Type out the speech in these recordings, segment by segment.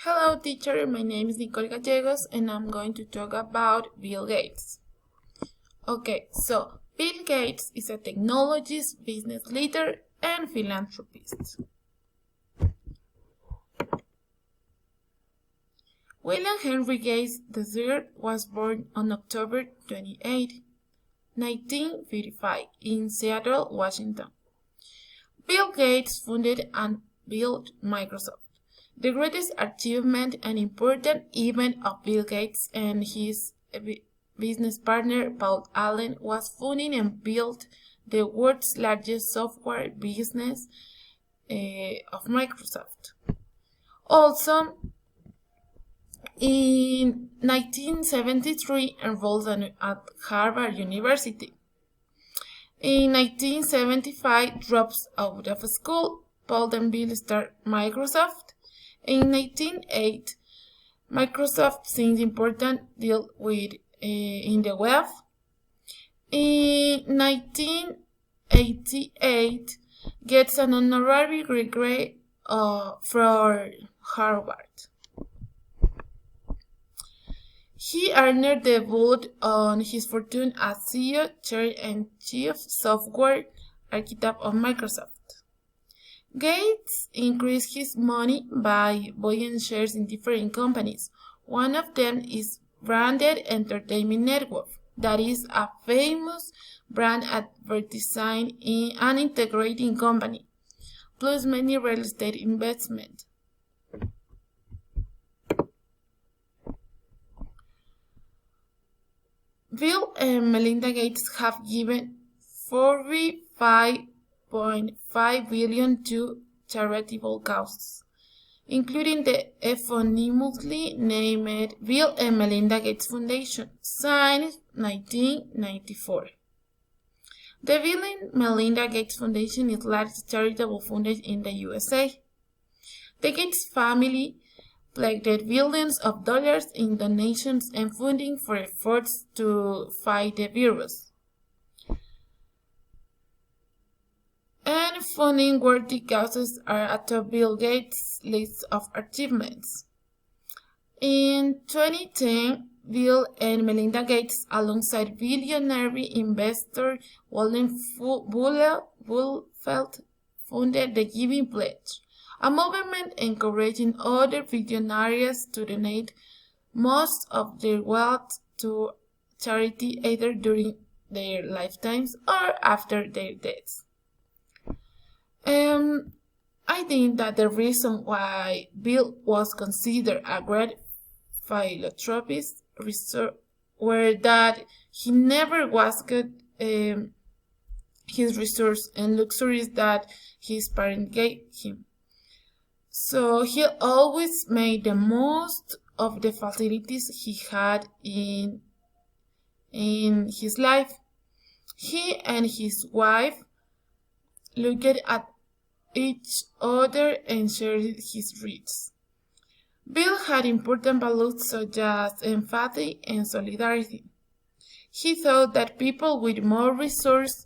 Hello teacher, my name is Nicole Gallegos and I'm going to talk about Bill Gates. Okay, so Bill Gates is a technologist, business leader, and philanthropist. William Henry Gates III was born on October 28, 1955 in Seattle, Washington. Bill Gates founded and built Microsoft. The greatest achievement and important event of Bill Gates and his business partner Paul Allen was founding and built the world's largest software business of Microsoft. Also, in 1973, enrolled at Harvard University. In 1975, drops out of school. Paul and Bill start Microsoft. In 1908, Microsoft signs important deal with in the web. In 1988, gets an honorary degree from Harvard. He earned the vote on his fortune as CEO, Chair and Chief Software Architect of Microsoft. Gates increased his money by buying shares in different companies. One of them is Branded Entertainment Network, that is a famous brand advertising and integrating company, plus many real estate investment. Bill and Melinda Gates have given $45.5 billion to charitable causes, including the eponymously named Bill and Melinda Gates Foundation, signed 1994. The Bill and Melinda Gates Foundation is the largest charitable foundation in the USA. The Gates family pledged billions of dollars in donations and funding for efforts to fight the virus. And funding worthy causes are atop Bill Gates' list of achievements. In 2010, Bill and Melinda Gates, alongside billionaire investor Warren Buffett, founded the Giving Pledge, a movement encouraging other billionaires to donate most of their wealth to charity either during their lifetimes or after their deaths. I think that the reason why Bill was considered a great philanthropist were that he never wasted his resources and luxuries that his parents gave him. So he always made the most of the facilities he had in his life. He and his wife looked at each other and shared his dreams. Bill had important values such as empathy and solidarity. He thought that people with more resources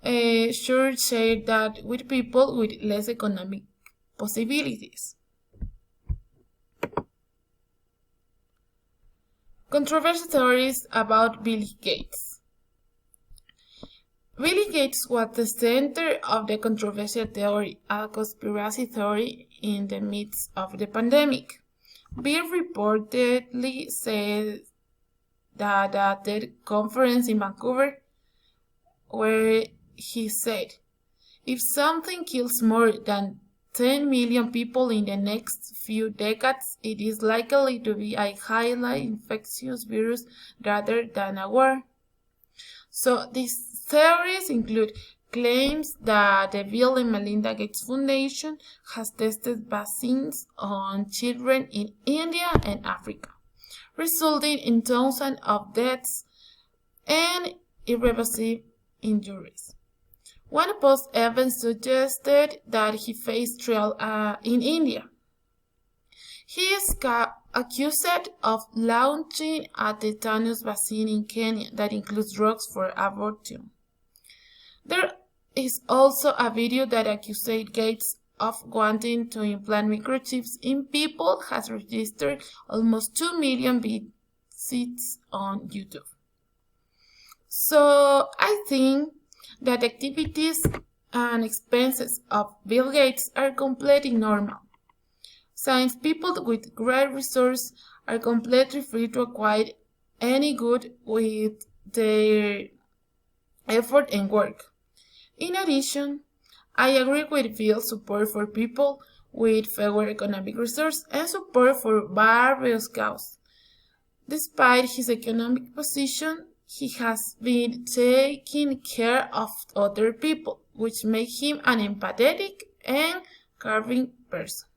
should share that with people with less economic possibilities. Controversial theories about Bill Gates. Bill Gates was the center of the controversial theory, a conspiracy theory in the midst of the pandemic. Bill reportedly said that at the conference in Vancouver, where he said, "If something kills more than 10 million people in the next few decades, it is likely to be a highly infectious virus rather than a war." So these theories include claims that the Bill and Melinda Gates Foundation has tested vaccines on children in India and Africa, resulting in thousands of deaths and irreversible injuries. One post even suggested that he faced trial in India. He is accused of launching a tetanus vaccine in Kenya that includes drugs for abortion. There is also a video that accuses Gates of wanting to implant microchips in people has registered almost 2 million visits on YouTube. So I think that activities and expenses of Bill Gates are completely normal, since people with great resources are completely free to acquire any good with their effort and work. In addition, I agree with Bill's support for people with fewer economic resources and support for various causes. Despite his economic position, he has been taking care of other people, which makes him an empathetic and caring person.